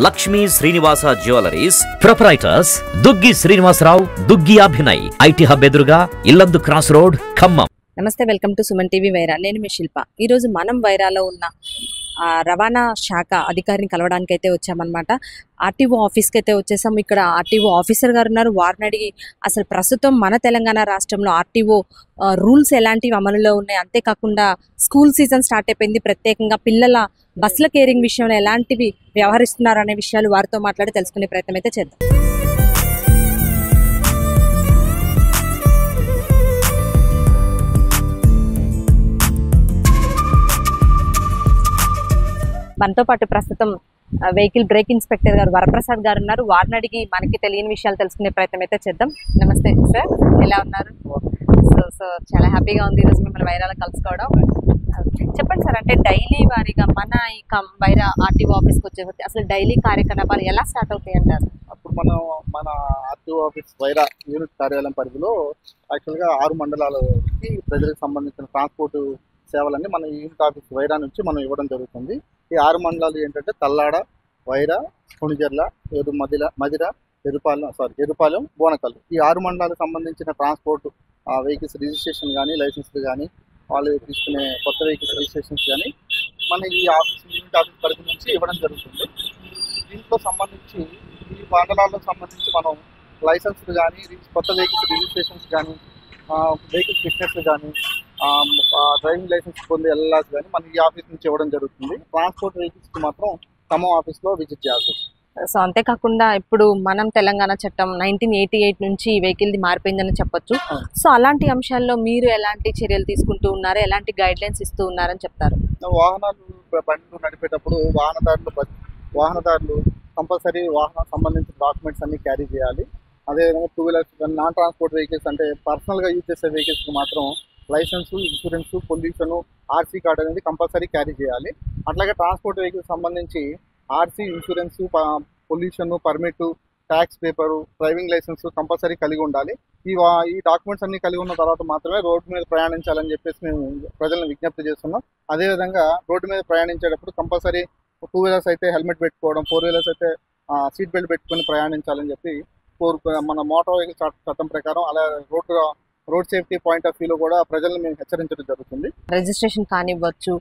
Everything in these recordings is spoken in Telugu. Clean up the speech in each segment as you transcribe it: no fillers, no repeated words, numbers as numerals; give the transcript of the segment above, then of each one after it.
Lakshmi Srinivasa jewellers proprietors Duggi Srinivasa Rao, Duggi Abhinay, IT hub ఎదురుగా Yellandu cross road, Khammam. Namaste, welcome to Suman TV Wyra. నేను మీ శిల్ప. ఈరోజు మనం వైరాలో ఉన్న రవాణా శాఖ అధికారిని కలవడానికి అయితే వచ్చామన్నమాట. ఆర్టీఓ ఆఫీస్కి అయితే వచ్చేసాము. ఇక్కడ ఆర్టీఓ ఆఫీసర్ గారు ఉన్నారు. వారిని అడిగి అసలు ప్రస్తుతం మన తెలంగాణ రాష్ట్రంలో ఆర్టీఓ రూల్స్ ఎలాంటివి అమలులో ఉన్నాయి, అంతేకాకుండా స్కూల్ సీజన్ స్టార్ట్ అయిపోయింది, ప్రత్యేకంగా పిల్లల బస్సుల కేరింగ్ విషయంలో ఎలాంటివి వ్యవహరిస్తున్నారు అనే విషయాలు వారితో మాట్లాడి తెలుసుకునే ప్రయత్నం అయితే చేద్దాం. మనతో పాటు ప్రస్తుతం వెహికల్ బ్రేక్ ఇన్స్పెక్టర్ గారు వరప్రసాద్ గారు ఉన్నారు. వారిని అడిగి మనకి తెలియని విషయాలు తెలుసుకునే ప్రయత్నం అయితే చేద్దాం. నమస్తే సార్, ఎలా ఉన్నారు? సో చాలా హ్యాపీగా ఉంది ఈరోజు మిమ్మల్ని వైరాలో కలుసుకోవడం. చెప్పండి సార్, అంటే డైలీ వారీగా మన ఈ వైరా ఆర్టీఓ ఆఫీస్కి వచ్చే అసలు డైలీ కార్యకలాపాలు ఎలా స్టార్ట్ అవుతాయి అంటారు? అప్పుడు మన ఆర్టీఓ ఆఫీస్ వైరా యూనిట్ కార్యాలయం పరిధిలో యాక్చువల్గా 6 మండలాలకి ప్రజలకు సంబంధించిన ట్రాన్స్పోర్ట్ సేవలన్నీ మన యూనిట్ ఆఫీస్ వైరా నుంచి మనం ఇవ్వడం జరుగుతుంది. ఈ 6 మండలాలు ఏంటంటే తల్లాడ, వైరా, కొణిజర్ల, మదిర, ఎరుపాలెం, బోనకల్లు. ఈ 6 మండలాలకు సంబంధించిన ట్రాన్స్పోర్ట్ వెహికల్స్ రిజిస్ట్రేషన్ కానీ, లైసెన్స్లు కానీ, వాళ్ళు తీసుకునే కొత్త వెహికల్స్ రిజిస్ట్రేషన్స్ కానీ మన ఈ యూనిట్ ఆఫీస్ పరిధి నుంచి ఇవ్వడం జరుగుతుంది. దీంట్లో సంబంధించి ఈ మండలాలకు సంబంధించి మనం లైసెన్స్లు కానీ, కొత్త వెహికల్స్ రిజిస్ట్రేషన్స్ కానీ, వెహికల్ ఫిట్నెస్ కానీ, డ్రైవింగ్ లైసెన్స్ పొందే ఎల్ఎల్ఆర్స్ కానీ మన ఈ ఆఫీస్ నుంచి ఇవ్వడం జరుగుతుంది. ట్రాన్స్పోర్ట్ వెహికల్స్కి మాత్రం ఖమ్మం ఆఫీస్లో విజిట్ చేయాల్సి వస్తుంది. సో అంతేకాకుండా ఇప్పుడు మనం తెలంగాణ చట్టం 1988 నుంచి వెహికల్ది మారిపోయిందని చెప్పొచ్చు. సో అలాంటి అంశాల్లో మీరు ఎలాంటి చర్యలు తీసుకుంటూ ఉన్నారు, ఎలాంటి గైడ్ లైన్స్ ఇస్తూ ఉన్నారని చెప్తారు? బండ్లు నడిపేటప్పుడు వాహనదారులు కంపల్సరీ వాహనం సంబంధించిన డాక్యుమెంట్స్ అన్ని క్యారీ చేయాలి. అదేవిధంగా 2 వీలర్స్, నాన్ ట్రాన్స్పోర్ట్ వెహికల్స్ అంటే పర్సనల్గా యూజ్ చేసే వెహికల్స్కి మాత్రం licence, insurance, pollution, RC card అనేది కంపల్సరీ క్యారీ చేయాలి. అట్లాగే ట్రాన్స్పోర్ట్ వెహికల్స్ సంబంధించి RC, insurance, pollution, permit, tax paper, driving licence compulsory కలిగి ఉండాలి. ఈ డాక్యుమెంట్స్ అన్ని కలిగి ఉన్న తర్వాత మాత్రమే రోడ్డు మీద ప్రయాణించాలని చెప్పేసి మేము ప్రజలను విజ్ఞప్తి చేస్తున్నాం. అదేవిధంగా రోడ్డు మీద ప్రయాణించేటప్పుడు కంపల్సరీ 2 వీలర్స్ అయితే హెల్మెట్ పెట్టుకోవడం, 4 వీలర్స్ అయితే సీట్ బెల్ట్ పెట్టుకొని ప్రయాణించాలని చెప్పి మన మోటార్ వెహికల్ చట్టం ప్రకారం అలా రోడ్ సేఫ్టీ పాయింట్ ఆఫ్ వ్యూలో కూడా ప్రజలను మేము హెచ్చరించడం జరుగుతుంది. రిజిస్ట్రేషన్ కానివ్వచ్చు,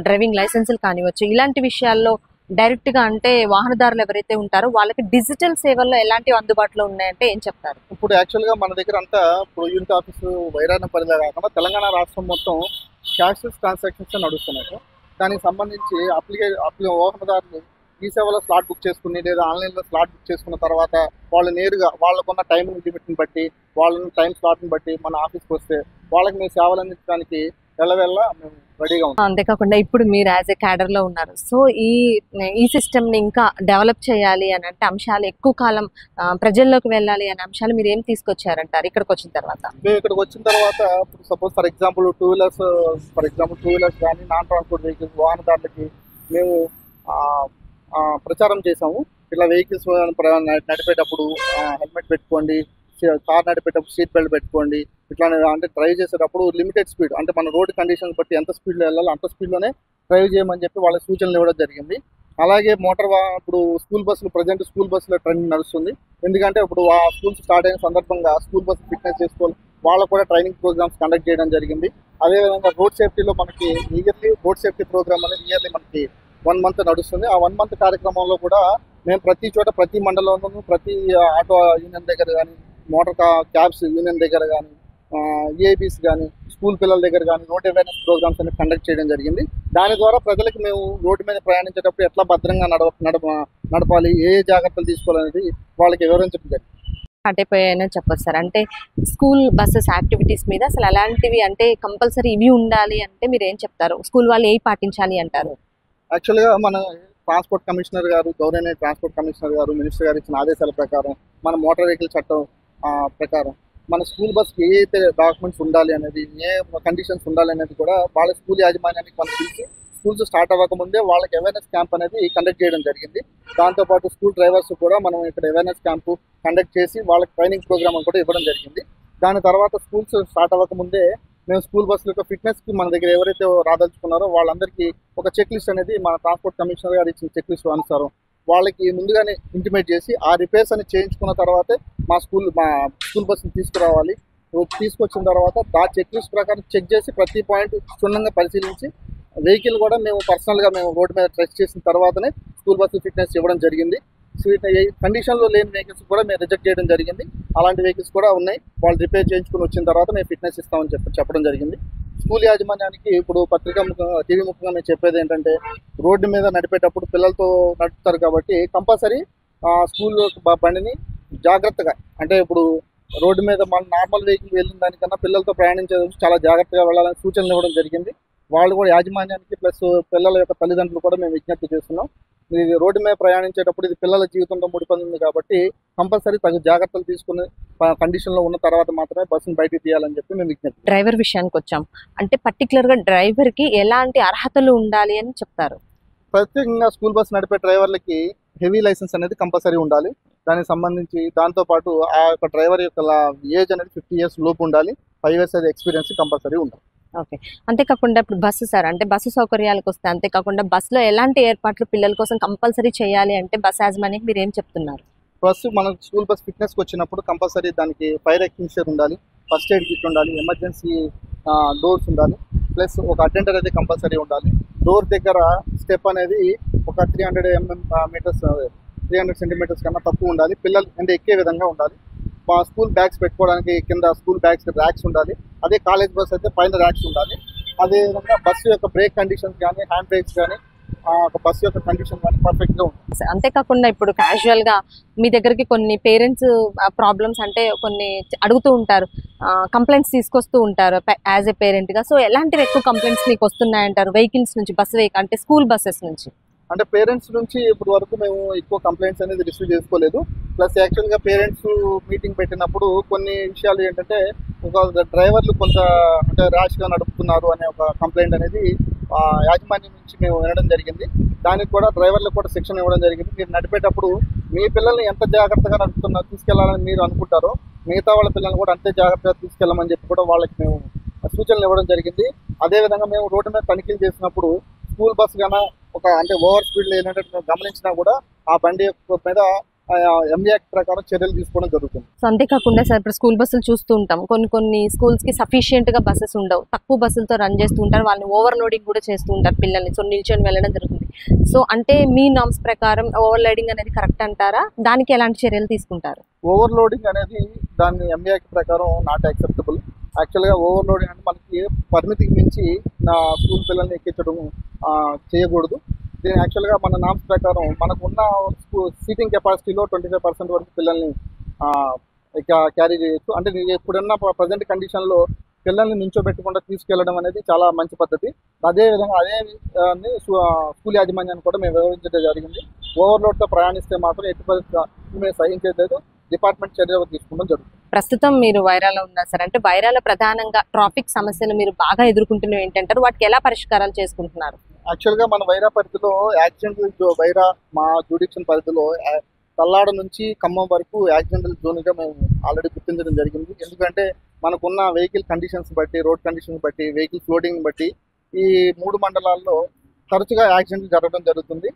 డ్రైవింగ్ లైసెన్సులు కానివ్వచ్చు, ఇలాంటి విషయాల్లో డైరెక్ట్గా అంటే వాహనదారులు ఎవరైతే ఉంటారో వాళ్ళకి డిజిటల్ సేవల్లో ఎలాంటివి అందుబాటులో ఉన్నాయంటే ఏం చెప్తారు? ఇప్పుడు యాక్చువల్గా మన దగ్గర అంతా ఇప్పుడు యూనిట్ ఆఫీసు వైరాణ పరిధిలో కాకుండా తెలంగాణ రాష్ట్రం మొత్తం క్యాష్లెస్ ట్రాన్సాక్షన్స్ నడుస్తున్నాయి. దానికి సంబంధించి వాహనదారులు ఈ సేవలో స్లాట్ బుక్ చేసుకుని లేదా ఆన్లైన్లో స్లాట్ బుక్ చేసుకున్న తర్వాత వాళ్ళు నేరుగా వాళ్ళకున్న టైం లిమిట్ని బట్టి, వాళ్ళని టైం స్లాట్ని బట్టి మన ఆఫీస్కి వస్తే వాళ్ళకి మేము సేవలు అందించడానికి వెళ్ళ మేము రెడీగా ఉన్నాం. అంతేకాకుండా ఇప్పుడు మీరు యాజ్ ఏ క్యాడర్లో ఉన్నారు. సో ఈ సిస్టమ్ని ఇంకా డెవలప్ చేయాలి అని అంటే అంశాలు ఎక్కువ కాలం ప్రజల్లోకి వెళ్ళాలి అనే అంశాలు మీరు ఏం తీసుకొచ్చారంటారు ఇక్కడికి వచ్చిన తర్వాత? మేము ఇక్కడికి వచ్చిన తర్వాత ఇప్పుడు సపోజ్ ఫర్ ఎగ్జాంపుల్ 2 వీలర్స్ కానీ, నాన్ ట్రాన్స్పోర్ట్ వెహికల్స్ వాహనదారులకి మేము ప్రచారం చేసాము. ఇట్లా వెహికల్స్ నడిపేటప్పుడు హెల్మెట్ పెట్టుకోండి, కార్ నడిపేటప్పుడు సీట్ బెల్ట్ పెట్టుకోండి, ఇట్లా అంటే డ్రైవ్ చేసేటప్పుడు లిమిటెడ్ స్పీడ్ అంటే మన రోడ్ కండిషన్స్ బట్టి ఎంత స్పీడ్లో వెళ్ళాలో అంత స్పీడ్లోనే డ్రైవ్ చేయమని చెప్పి వాళ్ళ సూచనలు ఇవ్వడం జరిగింది. అలాగే ఇప్పుడు ప్రజెంట్ స్కూల్ బస్సులో ట్రైనింగ్ నడుస్తుంది. ఎందుకంటే ఇప్పుడు స్కూల్స్ స్టార్ట్ అయిన సందర్భంగా స్కూల్ బస్సు ఫిట్నెస్ చేసుకోవాలి, వాళ్ళకు కూడా ట్రైనింగ్ ప్రోగ్రామ్స్ కండక్ట్ చేయడం జరిగింది. అదేవిధంగా రోడ్ సేఫ్టీలో మనకి ఇయర్లీ రోడ్ సేఫ్టీ ప్రోగ్రామ్ అనేది ఇయర్లీ మనకి 1 మంత్ నడుస్తుంది. ఆ 1 మంత్ కార్యక్రమంలో కూడా మేము ప్రతి చోట, ప్రతి మండలంలోనూ, ప్రతి ఆటో యూనియన్ దగ్గర కానీ, మోటార్ క్యాబ్స్ యూనియన్ దగ్గర కానీ, ఏబీస్ కానీ, స్కూల్ పిల్లల దగ్గర కానీ రోడ్ అవేర్నెస్ ప్రోగ్రామ్స్ అనేది కండక్ట్ చేయడం జరిగింది. దాని ద్వారా ప్రజలకు మేము రోడ్డు మీద ప్రయాణించేటప్పుడు ఎట్లా భద్రంగా నడపాలి, ఏ జాగ్రత్తలు తీసుకోవాలనేది వాళ్ళకి వివరించడం జరిగింది. అయిపోయాయని చెప్పొచ్చు సార్. అంటే స్కూల్ బస్సెస్ యాక్టివిటీస్ మీద అసలు అలాంటివి అంటే కంపల్సరీ ఇవి ఉండాలి అంటే మీరు ఏం చెప్తారు? స్కూల్ వాళ్ళు ఏవి పాటించాలి అంటారు? యాక్చువల్గా మన ట్రాన్స్పోర్ట్ కమిషనర్ గారు, గవర్నర్ ట్రాన్స్పోర్ట్ కమిషనర్ గారు, మినిస్టర్ గారు ఇచ్చిన ఆదేశాల ప్రకారం మన మోటార్ వెహికల్ చట్టం ప్రకారం మన స్కూల్ బస్కి ఏ అయితే డాక్యుమెంట్స్ ఉండాలి అనేది, ఏ కండిషన్స్ ఉండాలి అనేది కూడా వాళ్ళ స్కూల్ యాజమాన్యానికి మనం పిలిచి స్కూల్స్ స్టార్ట్ అవ్వకముందే వాళ్ళకి అవేర్నెస్ క్యాంప్ అనేది కండక్ట్ చేయడం జరిగింది. దాంతోపాటు స్కూల్ డ్రైవర్స్ కూడా మనం ఇక్కడ అవేర్నెస్ క్యాంపు కండక్ట్ చేసి వాళ్ళకి ట్రైనింగ్ ప్రోగ్రామ్ కూడా ఇవ్వడం జరిగింది. దాని తర్వాత స్కూల్స్ స్టార్ట్ అవ్వకముందే మేము స్కూల్ బస్సుల యొక్క ఫిట్నెస్కి మన దగ్గర ఎవరైతే రాదలుచుకున్నారో వాళ్ళందరికీ ఒక చెక్ లిస్ట్ అనేది మన ట్రాన్స్పోర్ట్ కమిషనర్ గారు ఇచ్చిన చెక్ లిస్ట్ అనుసారం వాళ్ళకి ముందుగానే ఇంటిమేట్ చేసి ఆ రిపేర్స్ అని చేయించుకున్న తర్వాతే మా స్కూల్ బస్సుని తీసుకురావాలి. తీసుకొచ్చిన తర్వాత ఆ చెక్ లిస్ట్ ప్రకారం చెక్ చేసి ప్రతి పాయింట్ క్షుణ్ణంగా పరిశీలించి వెహికల్ కూడా మేము పర్సనల్గా మేము రోడ్డు మీద టెస్ట్ చేసిన తర్వాతనే స్కూల్ బస్సు ఫిట్నెస్ ఇవ్వడం జరిగింది. కండిషన్లో లేని వెహికల్స్ కూడా మేము రిజెక్ట్ చేయడం జరిగింది. అలాంటి వెహికల్స్ కూడా ఉన్నాయి. వాళ్ళు రిపేర్ చేయించుకుని వచ్చిన తర్వాత మేము ఫిట్నెస్ ఇస్తామని చెప్పడం జరిగింది. స్కూల్ యాజమాన్యానికి ఇప్పుడు పత్రికా టీవీ ముఖ్యంగా మేము చెప్పేది ఏంటంటే, రోడ్డు మీద నడిపేటప్పుడు పిల్లలతో నడుపుతారు కాబట్టి కంపల్సరీ స్కూల్ బండిని జాగ్రత్తగా, అంటే ఇప్పుడు రోడ్డు మీద మన నార్మల్ వెహికల్ వెళ్ళిన దానికన్నా పిల్లలతో ప్రయాణించే చాలా జాగ్రత్తగా వెళ్ళాలని సూచనలు ఇవ్వడం జరిగింది. వాళ్ళు కూడా యాజమాన్యానికి ప్లస్ పిల్లల యొక్క తల్లిదండ్రులు కూడా మేము విజ్ఞప్తి చేస్తున్నాం. ఇది రోడ్డు మీద ప్రయాణించేటప్పుడు ఇది పిల్లల జీవితంతో ముడిపడింది కాబట్టి కంపల్సరీ తగు జాగ్రత్తలు తీసుకుని కండిషన్లో ఉన్న తర్వాత మాత్రమే బస్సును బయటికి తీయాలని చెప్పి మేము విజ్ఞప్తి. డ్రైవర్ విషయానికి వచ్చాం అంటే పర్టికులర్గా డ్రైవర్కి ఎలాంటి అర్హతలు ఉండాలి అని చెప్తారు? ప్రత్యేకంగా స్కూల్ బస్ నడిపే డ్రైవర్లకి హెవీ లైసెన్స్ అనేది కంపల్సరీ ఉండాలి. దానికి సంబంధించి దాంతోపాటు ఆ యొక్క డ్రైవర్ యొక్క ఏజ్ అనేది 50 years లోపు ఉండాలి. 5 years అది ఎక్స్పీరియన్స్ కంపల్సరీ ఉండాలి. ఓకే. అంతేకాకుండా ఇప్పుడు బస్సు సార్, అంటే బస్సు సౌకర్యాలకు వస్తే అంతేకాకుండా బస్సులో ఎలాంటి ఏర్పాట్లు పిల్లల కోసం కంపల్సరీ చేయాలి అంటే బస్ యాజమాన్యానికి మీరు ఏం చెప్తున్నారు? బస్సు మన స్కూల్ బస్ ఫిట్నెస్కి వచ్చినప్పుడు కంపల్సరీ దానికి ఫైర్ ఎక్స్టింగ్విషర్ ఉండాలి, ఫస్ట్ ఎయిడ్ కిట్ ఉండాలి, ఎమర్జెన్సీ డోర్స్ ఉండాలి, ప్లస్ ఒక అటెండర్ అయితే కంపల్సరీ ఉండాలి. డోర్ దగ్గర స్టెప్ అనేది ఒక 300 సెంటీమీటర్స్ కన్నా తక్కువ ఉండాలి. పిల్లలు అంటే ఎక్కే విధంగా ఉండాలి. స్కూల్ బ్యాగ్స్ పెట్టుకోవడానికి కింద స్కూల్ బ్యాగ్స్ ర్యాక్స్ ఉండాలి. అదే కాలేజ్ బస్ అయితే పైన ర్యాక్స్ ఉండాలి. అదేవిధంగా బస్సు యొక్క బ్రేక్ కండిషన్స్ కానీ, హ్యాండ్ బ్రేక్స్ కానీ, బస్సు యొక్క కండిషన్ కానీ పర్ఫెక్ట్గా ఉంటుంది. అంతేకాకుండా ఇప్పుడు క్యాజువల్గా మీ దగ్గరికి కొన్ని పేరెంట్స్ ప్రాబ్లమ్స్ అంటే కొన్ని అడుగుతూ ఉంటారు, కంప్లైంట్స్ తీసుకొస్తూ ఉంటారు యాజ్ ఏ పేరెంట్గా. సో ఎలాంటివి ఎక్కువ కంప్లైంట్స్ మీకు వస్తున్నాయంటారు వెహికల్స్ నుంచి, బస్ వెహికల్ అంటే స్కూల్ బస్సెస్ నుంచి? అంటే పేరెంట్స్ నుంచి ఇప్పటి వరకు మేము ఎక్కువ కంప్లైంట్స్ అనేది రిసీవ్ చేసుకోలేదు. ప్లస్ యాక్చువల్గా పేరెంట్స్ మీటింగ్ పెట్టినప్పుడు కొన్ని విషయాలు ఏంటంటే, ఒక డ్రైవర్లు కొంత అంటే ర్యాష్గా నడుపుతున్నారు అనే ఒక కంప్లైంట్ అనేది యాజమాన్యం నుంచి మేము వినడం జరిగింది. దానికి కూడా డ్రైవర్లకు కూడా శిక్షణ ఇవ్వడం జరిగింది. మీరు నడిపేటప్పుడు మీ పిల్లల్ని ఎంత జాగ్రత్తగా తీసుకెళ్లాలని మీరు అనుకుంటారో మిగతా వాళ్ళ పిల్లల్ని కూడా అంతే జాగ్రత్తగా తీసుకెళ్ళమని చెప్పి కూడా వాళ్ళకి మేము సూచనలు ఇవ్వడం జరిగింది. అదేవిధంగా మేము రోడ్డు మీద తనిఖీలు చేసినప్పుడు స్కూల్ బస్ కన్నా అంటే ఓవర్ స్పీడ్లో ఏంటంటే మేము గమనించినా కూడా ఆ బండి మీద ఎంఏ ప్రకారం చర్యలు తీసుకోవడం జరుగుతుంది. సో అంతేకాకుండా సార్ ఇప్పుడు స్కూల్ బస్సులు చూస్తూ ఉంటాం, కొన్ని స్కూల్స్కి సఫిషియెంట్గా బస్సెస్ ఉండవు, తక్కువ బస్సులతో రన్ చేస్తూ ఉంటారు, వాళ్ళని ఓవర్లోడింగ్ కూడా చేస్తూ ఉంటారు పిల్లల్ని. సో నిల్చొని వెళ్ళడం జరుగుతుంది. సో అంటే మీ నామ్స్ ప్రకారం ఓవర్లోడింగ్ అనేది కరెక్ట్ అంటారా? దానికి ఎలాంటి చర్యలు తీసుకుంటారు? ఓవర్లోడింగ్ అనేది దాన్ని ఎంఏ ప్రకారం నాట్ యాక్సెప్టబుల్. యాక్చువల్గా ఓవర్లోడింగ్ అంటే మనకి పరిమితికి మించి నా స్కూల్ పిల్లల్ని ఎక్కించడం చేయకూడదు. దీని యాక్చువల్గా మన నామ్స్ ప్రకారం మనకున్న సీటింగ్ కెపాసిటీలో 25% వరకు పిల్లల్ని క్యారీ చేయొచ్చు. అంటే ఇప్పుడున్న ప్రజెంట్ కండిషన్లో పిల్లల్ని నుంచోబెట్టకుండా తీసుకెళ్లడం అనేది చాలా మంచి పద్ధతి. అదేవిధంగా అదే స్కూల్ యాజమాన్యాన్ని కూడా మేము వివరించడం జరిగింది. ఓవర్లోడ్తో ప్రయాణిస్తే మాత్రం ఎట్టి పరిస్థితుల్లో మేము సహించేది డిపార్ట్మెంట్ చర్యలు తీసుకోవడం జరుగుతుంది. ప్రస్తుతం మీరు వైరాలో ఉన్నారు సార్, అంటే వైరాలో ప్రధానంగా ట్రాఫిక్ సమస్యలు మీరు బాగా ఎదుర్కొంటున్నవి ఏంటంటారు? వాటికి ఎలా పరిష్కారాలు చేసుకుంటున్నారు? యాక్చువల్గా మన వైరా పరిధిలో యాక్సిడెంటల్ వైరా మా జ్యూడిక్షన్ పరిధిలో తల్లాడ నుంచి ఖమ్మం వరకు యాక్సిడెంటల్ జోన్గా మేము ఆల్రెడీ గుర్తించడం జరిగింది. ఎందుకంటే మనకున్న వెహికల్ కండిషన్స్ బట్టి, రోడ్ కండిషన్స్ బట్టి, వెహికల్ ఫ్లోటింగ్ బట్టి ఈ 3 మండలాల్లో తరచుగా యాక్సిడెంట్లు జరగడం జరుగుతుంది.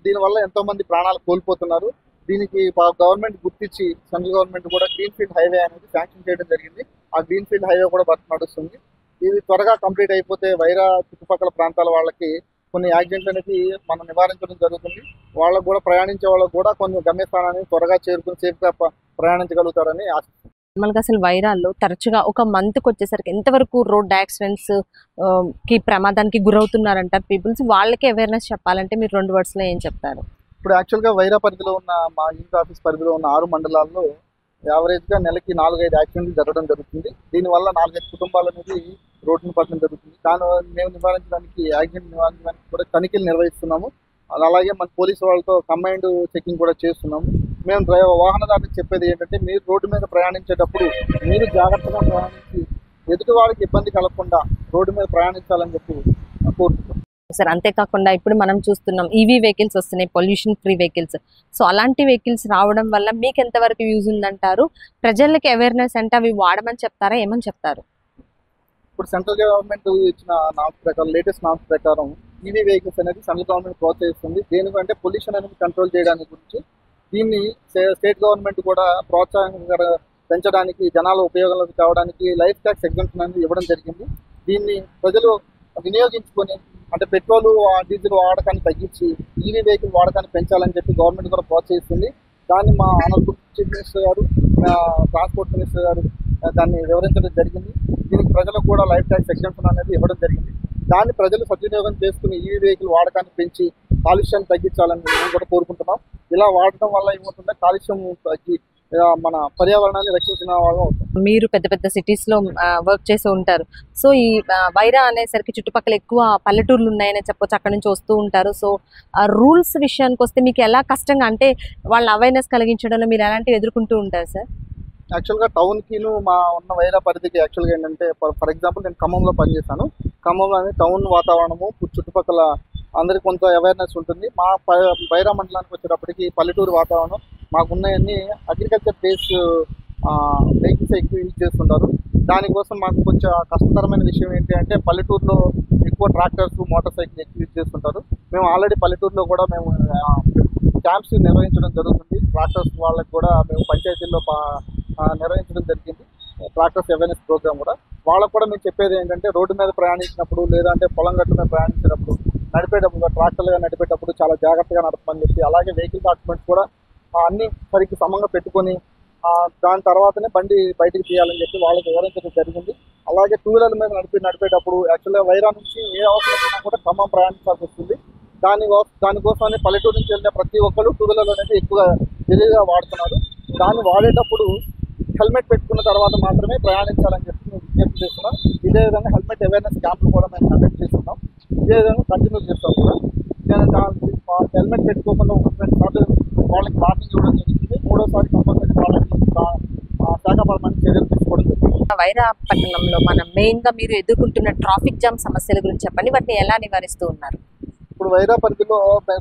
దీనివల్ల ఎంతోమంది ప్రాణాలు కోల్పోతున్నారు. దీనికి గవర్నమెంట్ గుర్తించి సెంట్రల్ గవర్నమెంట్ కూడా గ్రీన్ఫీల్డ్ హైవే అనేది శాంక్షన్ చేయడం జరిగింది. ఆ గ్రీన్ఫీల్డ్ హైవే కూడా వర్క్ నడుస్తుంది. ఇది త్వరగా కంప్లీట్ అయిపోతే వైరా చుట్టుపక్కల ప్రాంతాల వాళ్ళకి కొన్ని యాక్సిడెంట్లు అనేది మనం నివారించడం జరుగుతుంది. వాళ్ళకు కూడా ప్రయాణించే వాళ్ళకు కూడా కొన్ని గమ్యస్థానాన్ని త్వరగా చేరుకుని సేఫ్గా ప్రయాణించగలుగుతారని ఆశిస్తున్నాం. నార్మల్గా అసలు వైరాల్లో తరచుగా ఒక మంత్కి వచ్చేసరికి ఎంతవరకు రోడ్ యాక్సిడెంట్స్ కి ప్రమాదానికి గురవుతున్నారంటారు పీపుల్స్? వాళ్ళకి అవేర్నెస్ చెప్పాలంటే మీరు 2 wordsలో ఏం చెప్తారు? ఇప్పుడు యాక్చువల్గా వైరా పరిధిలో ఉన్న మా యూనిట్ ఆఫీస్ పరిధిలో ఉన్న 6 మండలాల్లో యావరేజ్గా నెలకి 4-5 యాక్సిడెంట్లు జరగడం జరుగుతుంది. దీనివల్ల 4-5 కుటుంబాలు అనేది రోడ్డును పట్టడం జరుగుతుంది. మేము నివారించడానికి యాక్సిడెంట్ నివారించడానికి కూడా తనిఖీలు నిర్వహిస్తున్నాము. అలాగే మన పోలీసు వాళ్ళతో కంబైన్డ్ చెకింగ్ కూడా చేస్తున్నాము. మేము వాహనదారులకు చెప్పేది ఏంటంటే, మీరు రోడ్డు మీద ప్రయాణించేటప్పుడు మీరు జాగ్రత్తగా ప్రయాణించి ఎదుటి వాళ్ళకి ఇబ్బంది కలగకుండా రోడ్డు మీద ప్రయాణించాలని చెప్పి కోరుతున్నాం సార్. అంతేకాకుండా ఇప్పుడు మనం చూస్తున్నాం ఈవీ వెహికల్స్ వస్తున్నాయి, పొల్యూషన్ ఫ్రీ వెహికల్స్. సో అలాంటి వెహికల్స్ రావడం వల్ల మీకు ఎంతవరకు యూజ్ ఉందంటారు? ప్రజలకి అవేర్నెస్ అంటే అవి వాడమని చెప్తారా, ఏమని చెప్తారు? ఇప్పుడు సెంట్రల్ గవర్నమెంట్ ఇచ్చిన నామ్స్ ప్రకారం, లేటెస్ట్ నామ్స్ ప్రకారం ఈవీ వెహికల్స్ అనేది సెంట్రల్ గవర్నమెంట్ ప్రోత్సహిస్తుంది. దేనికంటే పొల్యూషన్ అనేది కంట్రోల్ చేయడానికి గురించి. దీన్ని స్టేట్ గవర్నమెంట్ కూడా ప్రోత్సాహంగా పెంచడానికి, జనాల ఉపయోగంలోకి తేవడానికి లైఫ్ ట్యాక్స్ ఎగ్జంప్షన్ అనేది ఇవ్వడం జరిగింది. దీన్ని ప్రజలు వినియోగించుకొని అంటే పెట్రోల్ డీజిల్ వాడకాన్ని తగ్గించి ఈవీ వెహికల్ వాడకాన్ని పెంచాలని చెప్పి గవర్నమెంట్ కూడా ప్రోత్సహిస్తుంది. దాన్ని మా ఆనరబుల్ చీఫ్ మినిస్టర్ గారు, ట్రాన్స్పోర్ట్ మినిస్టర్ గారు దాన్ని వివరించడం జరిగింది. దీనికి ప్రజలకు కూడా లైఫ్ ట్యాక్స్ ఎగ్జంప్షన్ అనేది ఇవ్వడం జరిగింది. దాన్ని ప్రజలు సద్వినియోగం చేసుకుని ఈవీ వెహికల్ వాడకాన్ని పెంచి కాలుష్యాన్ని తగ్గించాలని మేము కూడా కోరుకుంటున్నాం. ఇలా వాడటం వల్ల ఏమవుతుంటే కాలుష్యం తగ్గి మన పర్యావరణాన్ని రక్షించిన వాళ్ళు అవుతాం. మీరు పెద్ద పెద్ద సిటీస్ లో వర్క్ చేసి ఉంటారు. సో ఈ వైరా అనేసరికి చుట్టుపక్కల ఎక్కువ పల్లెటూర్లు ఉన్నాయని చెప్పొచ్చు, అక్కడ నుంచి వస్తూ ఉంటారు. సో ఆ రూల్స్ విషయానికి వస్తే మీకు ఎలా కష్టంగా, అంటే వాళ్ళ అవేర్నెస్ కలిగించడంలో మీరు ఎలాంటివి ఎదుర్కొంటూ ఉంటారు సార్? యాక్చువల్గా టౌన్కిను మా ఉన్న వైరా పరిధికి యాక్చువల్గా ఏంటంటే ఫర్ ఎగ్జాంపుల్ నేను ఖమ్మంలో పనిచేశాను. ఖమ్మంలో అనేది టౌన్ వాతావరణము చుట్టుపక్కల అందరికి కొంత అవేర్నెస్ ఉంటుంది. మా వైరా మండలానికి వచ్చేటప్పటికి పల్లెటూరు వాతావరణం. మాకున్నాయన్నీ అగ్రికల్చర్ బేస్ వెహికల్స్ ఎక్కువ యూజ్ చేస్తుంటారు. దానికోసం మాకు కొంచెం కష్టతరమైన విషయం ఏంటి అంటే పల్లెటూరులో ఎక్కువ ట్రాక్టర్స్, మోటార్ సైకిల్ ఎక్కువ యూజ్ చేస్తుంటారు. మేము ఆల్రెడీ పల్లెటూరులో కూడా మేము క్యాంప్స్ నిర్వహించడం జరుగుతుంది. ట్రాక్టర్స్ వాళ్ళకి కూడా మేము పంచాయతీల్లో నిర్వహించడం జరిగింది. ట్రాక్టర్స్ అవేర్నెస్ ప్రోగ్రామ్ కూడా. వాళ్ళకు కూడా మేము చెప్పేది ఏంటంటే రోడ్డు మీద ప్రయాణించినప్పుడు లేదంటే పొలం గట్టు మీద ప్రయాణించినప్పుడు నడిపేటప్పుడు ట్రాక్టర్లుగా నడిపేటప్పుడు చాలా జాగ్రత్తగా నడపమని చెప్పి, అలాగే వెహికల్ డాక్యుమెంట్స్ కూడా అన్ని సరికి సమంగా పెట్టుకొని దాని తర్వాతనే బండి బయటికి తీయాలని చెప్పి వాళ్ళకి వివరించడం జరిగింది. అలాగే టూ వీలర్ మీద నడిపేటప్పుడు యాక్చువల్గా వైరా నుంచి ఏ అవసరమైనా కూడా ఖమ్మం ప్రయాణించాల్సి వస్తుంది. దానికోసమని పల్లెటూరు నుంచి వెళ్ళిన ప్రతి ఒక్కరు టూ వీలర్ అనేది ఎక్కువ తెలివిగా వాడుతున్నారు. దాన్ని వాడేటప్పుడు హెల్మెట్ పెట్టుకున్న తర్వాత మాత్రమే ప్రయాణించాలని చెప్పి మేము విజ్ఞప్తి చేస్తున్నాం. ఇదే విధంగా హెల్మెట్ అవేర్నెస్ క్యాంపులు కూడా మేము కండక్ట్ చేస్తున్నాం. ఇదే విధంగా కంటిన్యూ చేస్తాం కూడా. హెల్మెట్ పెట్టుకోకుండా ఒక 2 సార్లు వాళ్ళకి వార్నింగ్ ఇవ్వడం జరుగుతుంది. 3వసారి కంపల్సరీ వాళ్ళకి శాఖాపరమైన చర్యలు తీసుకోవడం జరుగుతుంది. వైరా పట్టణంలో మనం మెయిన్ గా మీరు ఎదుర్కొంటున్న ట్రాఫిక్ జామ్ సమస్యల గురించి చెప్పండి, వాటిని ఎలా నివారిస్తూ ఉన్నారు? ఇప్పుడు వైరా పరిధిలో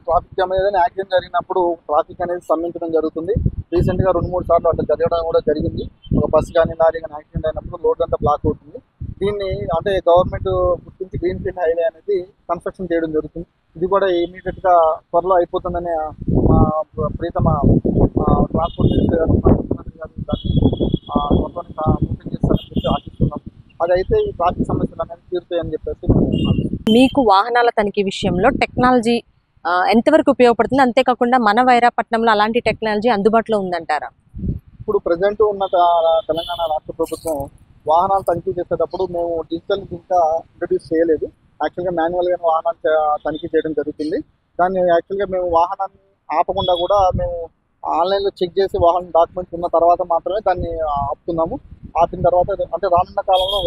ట్రాఫిక్ జామ్ ఏదైనా యాక్సిడెంట్ జరిగినప్పుడు ట్రాఫిక్ అనేది స్తంభించడం జరుగుతుంది. రీసెంట్గా 2-3 సార్లు అట్లా జరగడం కూడా జరిగింది. ఒక బస్సు కానీ లారీ కానీ యాక్సిడెంట్ అయినప్పుడు రోడ్ అంతా బ్లాక్ అవుతుంది. దీన్ని అంటే గవర్నమెంట్ గుర్తించి గ్రీన్ ఫీల్డ్ హైవే అనేది కన్స్ట్రక్షన్ చేయడం జరుగుతుంది. ఇది కూడా ఇమీడియట్గా త్వరలో అయిపోతుందని మా ప్రీతమ ట్రాన్స్పోర్ట్ మినిస్టర్ గారు, ముఖ్యమంత్రి గారు దాన్ని త్వరలో ఓపెన్ చేస్తారని చెప్పి ఆశిస్తున్నాం. అదైతే ఈ ట్రాఫిక్ సమస్యలు అనేది తీరుతాయని చెప్పేసి మీకు వాహనాల తనిఖీ విషయంలో టెక్నాలజీ ఎంతవరకు ఉపయోగపడుతుంది? అంతేకాకుండా మన వైరాపట్నంలో అలాంటి టెక్నాలజీ అందుబాటులో ఉందంటారా? ఇప్పుడు ప్రజెంట్ ఉన్న తెలంగాణ రాష్ట్ర ప్రభుత్వం వాహనాలు తనిఖీ చేసేటప్పుడు మేము డిజిటల్ ఇంకా ఇంట్రడ్యూస్ చేయలేదు. యాక్చువల్గా మాన్యువల్గా వాహనాలు తనిఖీ చేయడం జరుగుతుంది. దాన్ని యాక్చువల్గా మేము వాహనాన్ని ఆపకుండా కూడా మేము ఆన్లైన్లో చెక్ చేసి వాహనం డాక్యుమెంట్స్ ఉన్న తర్వాత మాత్రమే దాన్ని ఆపుతున్నాము. ఆపిన తర్వాత అంటే రానున్న కాలంలో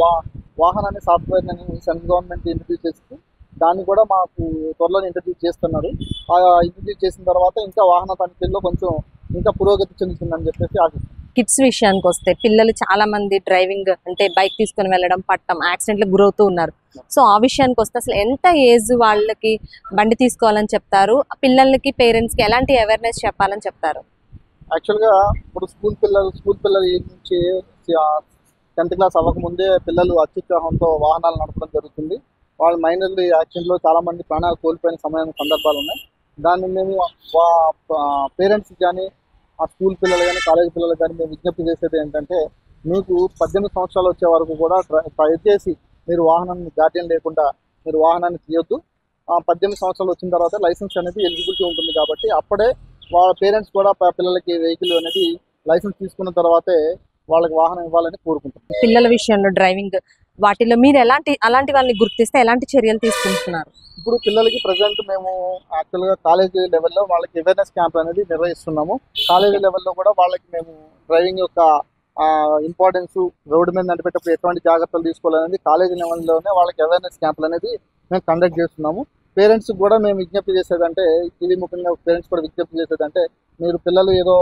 వాహనాన్ని సాఫ్ట్వేర్ అని సెంట్రల్ గవర్నమెంట్ ఇంట్రడ్యూస్ చేసింది. దాన్ని కూడా మాకు త్వరలో ఇంట్రడ్యూస్ చేస్తున్నారు. ఇంట్రడ్యూస్ చేసిన తర్వాత ఇంకా వాహన తనిఖీల్లో కొంచెం ఇంకా పురోగతి చెందుతుందని చెప్పేసి ఆశిస్తున్నాం. కిడ్స్ విషయానికి వస్తే పిల్లలు చాలా మంది డ్రైవింగ్ అంటే బైక్ తీసుకొని వెళ్ళడం, పట్టడం, యాక్సిడెంట్లకు గురవుతూ ఉన్నారు. సో ఆ విషయానికి వస్తే అసలు ఎంత ఏజ్ వాళ్ళకి బండి తీసుకోవాలని చెప్తారు? పిల్లలకి, పేరెంట్స్కి ఎలాంటి అవేర్నెస్ చెప్పాలని చెప్తారు? యాక్చువల్గా ఇప్పుడు స్కూల్ పిల్లలు ఈ నుంచి 10th క్లాస్ అవ్వకముందే పిల్లలు అత్యుత్సాహంతో వాహనాలు నడపడం జరుగుతుంది. వాళ్ళ మైనర్లు యాక్సిడెంట్లో చాలామంది ప్రాణాలు కోల్పోయిన సందర్భాలు ఉన్నాయి. దాన్ని మేము పేరెంట్స్కి కానీ ఆ స్కూల్ పిల్లలు కానీ కాలేజీ పిల్లలు కానీ మేము విజ్ఞప్తి చేసేది ఏంటంటే, మీకు 18 సంవత్సరాలు వచ్చే వరకు కూడా దయచేసి మీరు వాహనాన్ని గార్డియన్ లేకుండా మీరు వాహనాన్ని తీయొద్దు. 18 సంవత్సరాలు వచ్చిన తర్వాత లైసెన్స్ అనేది ఎలిజిబిలిటీ ఉంటుంది కాబట్టి అప్పుడే వాళ్ళ పేరెంట్స్ కూడా పిల్లలకి వెహికల్ అనేది లైసెన్స్ తీసుకున్న తర్వాతే వాళ్ళకి వాహనం ఇవ్వాలని కోరుకుంటున్నారు. పిల్లల విషయంలో డ్రైవింగ్ వాటిలో మీరు అలాంటి వాళ్ళని గుర్తిస్తే ఎలాంటి చర్యలు తీసుకుంటున్నారు? ఇప్పుడు పిల్లలకి ప్రజెంట్ మేము యాక్చువల్గా కాలేజీ లెవెల్లో వాళ్ళకి అవేర్నెస్ క్యాంప్ అనేది నిర్వహిస్తున్నాము. కాలేజీ లెవెల్లో కూడా వాళ్ళకి మేము డ్రైవింగ్ యొక్క ఇంపార్టెన్స్, రోడ్డు మీద నడిపేటప్పుడు ఎటువంటి జాగ్రత్తలు తీసుకోవాలనేది కాలేజీ లెవెల్లోనే వాళ్ళకి అవేర్నెస్ క్యాంపులు అనేది మేము కండక్ట్ చేస్తున్నాము. పేరెంట్స్కి కూడా మేము విజ్ఞప్తి చేసేదంటే, ఇది ముఖ్యంగా పేరెంట్స్ కూడా విజ్ఞప్తి చేసేదంటే, మీరు పిల్లలు ఏదో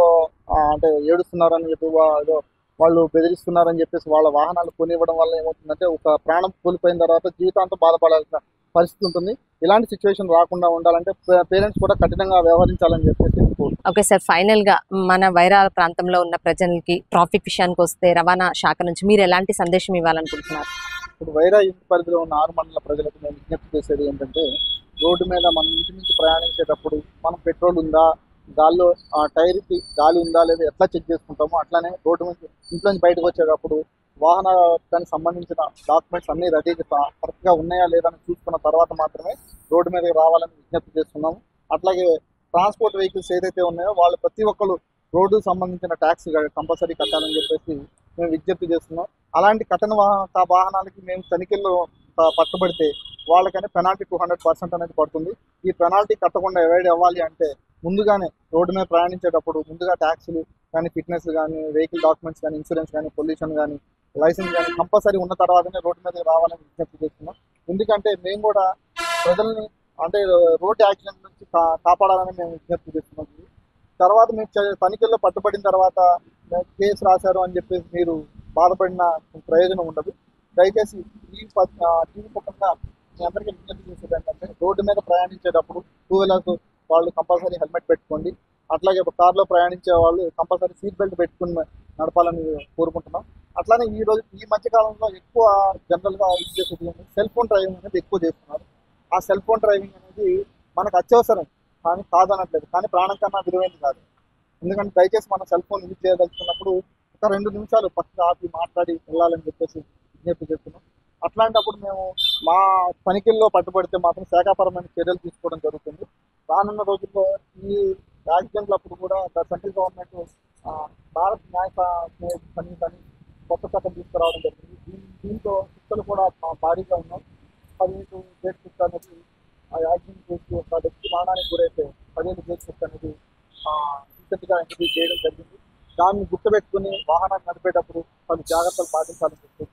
అంటే ఏడుస్తున్నారని చెప్పి ఏదో వాళ్ళు బెదిరిస్తున్నారని చెప్పేసి వాళ్ళ వాహనాలు కొనివ్వడం వల్ల ఏమవుతుందంటే ఒక ప్రాణం కోల్పోయిన తర్వాత జీవితాంతం బాధపడాల్సిన పరిస్థితి ఉంటుంది. ఇలాంటి సిచ్యువేషన్ రాకుండా ఉండాలంటే పేరెంట్స్ కూడా కఠినంగా వ్యవహరించాలని చెప్పేసి. ఓకే సార్, ఫైనల్ గా మన వైరా ప్రాంతంలో ఉన్న ప్రజలకి ట్రాఫిక్ విషయానికి వస్తే రవాణా శాఖ నుంచి మీరు ఎలాంటి సందేశం ఇవ్వాలనుకుంటున్నారు? ఇప్పుడు వైరా ఇంటి పరిధిలో ఉన్న 6 మండల ప్రజలకు మేము విజ్ఞప్తి చేసేది ఏంటంటే, రోడ్డు మీద మనం ఇంటి నుంచి ప్రయాణించేటప్పుడు మనం పెట్రోల్ ఉందా, గాల్లో టైర్కి గాలి ఉందా లేదా ఎట్లా చెక్ చేసుకుంటామో అట్లానే రోడ్డు నుంచి ఇంట్లోంచి బయటకు వచ్చేటప్పుడు వాహనానికి సంబంధించిన డాక్యుమెంట్స్ అన్నీ రెడీగా కరెక్ట్గా ఉన్నాయా లేదా అని చూసుకున్న తర్వాత మాత్రమే రోడ్డు మీదకి రావాలని విజ్ఞప్తి చేస్తున్నాము. అట్లాగే ట్రాన్స్పోర్ట్ వెహికల్స్ ఏదైతే ఉన్నాయో వాళ్ళు ప్రతి ఒక్కరు రోడ్డుకు సంబంధించిన ట్యాక్స్ కంపల్సరీ కట్టాలని చెప్పేసి మేము విజ్ఞప్తి చేస్తున్నాం. అలాంటి కట్టని వాహనాలకి మేము తనిఖీల్లో పట్టుబడితే వాళ్ళకనే పెనాల్టీ 200% అనేది పడుతుంది. ఈ పెనాల్టీ కట్టకుండా అవాయిడ్ అవ్వాలి అంటే ముందుగానే రోడ్డు మీద ప్రయాణించేటప్పుడు ముందుగా ట్యాక్సులు కానీ, ఫిట్నెస్ కానీ, వెహికల్ డాక్యుమెంట్స్ కానీ, ఇన్సూరెన్స్ కానీ, పొల్యూషన్ కానీ, లైసెన్స్ కానీ కంపల్సరీ ఉన్న తర్వాతనే రోడ్డు మీద రావాలని విజ్ఞప్తి చేస్తున్నాం. ఎందుకంటే మేము కూడా ప్రజల్ని అంటే రోడ్డు యాక్సిడెంట్ నుంచి కాపాడాలని మేము విజ్ఞప్తి చేస్తున్నాం. తర్వాత మీరు తనిఖీల్లో పట్టుబడిన తర్వాత కేసు రాశారు అని చెప్పేసి మీరు బాధపడిన ప్రయోజనం ఉండదు. దయచేసి టీవీ పక్కన మీ అందరికీ విజ్ఞప్తి చేసేది ఏంటంటే రోడ్డు మీద ప్రయాణించేటప్పుడు 2 వీలర్స్ వాళ్ళు కంపల్సరీ హెల్మెట్ పెట్టుకోండి. అట్లాగే కార్లో ప్రయాణించే వాళ్ళు కంపల్సరీ సీట్ బెల్ట్ పెట్టుకుని నడపాలని కోరుకుంటున్నాం. అట్లానే ఈ మధ్యకాలంలో ఎక్కువ జనరల్గా యూజ్ చేసేది సెల్ ఫోన్ డ్రైవింగ్ అనేది ఎక్కువ చేస్తున్నారు. ఆ సెల్ ఫోన్ డ్రైవింగ్ అనేది మనకు అత్యవసరం కానీ కాదనట్లేదు, కానీ ప్రాణం కన్నా విలువైంది కాదు. ఎందుకంటే దయచేసి మనం సెల్ ఫోన్ యూజ్ చేయదలుచుకున్నప్పుడు ఒక 2 నిమిషాలు పక్కన ఆపి మాట్లాడి వెళ్ళాలని చెప్పేసి విజ్ఞప్తి చేస్తున్నాం. అట్లాంటప్పుడు మేము మా తనిఖీల్లో పట్టుబడితే మాత్రం శాఖాపరమైన చర్యలు తీసుకోవడం జరుగుతుంది. రానున్న రోజుల్లో ఈ యాక్సిడెంట్లప్పుడు కూడా సెంట్రల్ గవర్నమెంట్ భారత్ న్యాయ సన్నిధిని కొత్త చట్టం తీసుకురావడం జరిగింది. దీంతో శిక్షలు కూడా భారీగా ఉన్నాయి. 15 జైలు శిక్ష అనేది ఆ యాక్సిడెంట్ చేసి ఒక వ్యక్తి మరణానికి గురైతే 15 జైలు శిక్ష అనేది రీసెంట్గా ఇంట్రడ్యూస్ చేయడం జరిగింది. దాన్ని గుర్తుపెట్టుకుని వాహనాన్ని నడిపేటప్పుడు కొన్ని జాగ్రత్తలు పాటించాలని చెప్పి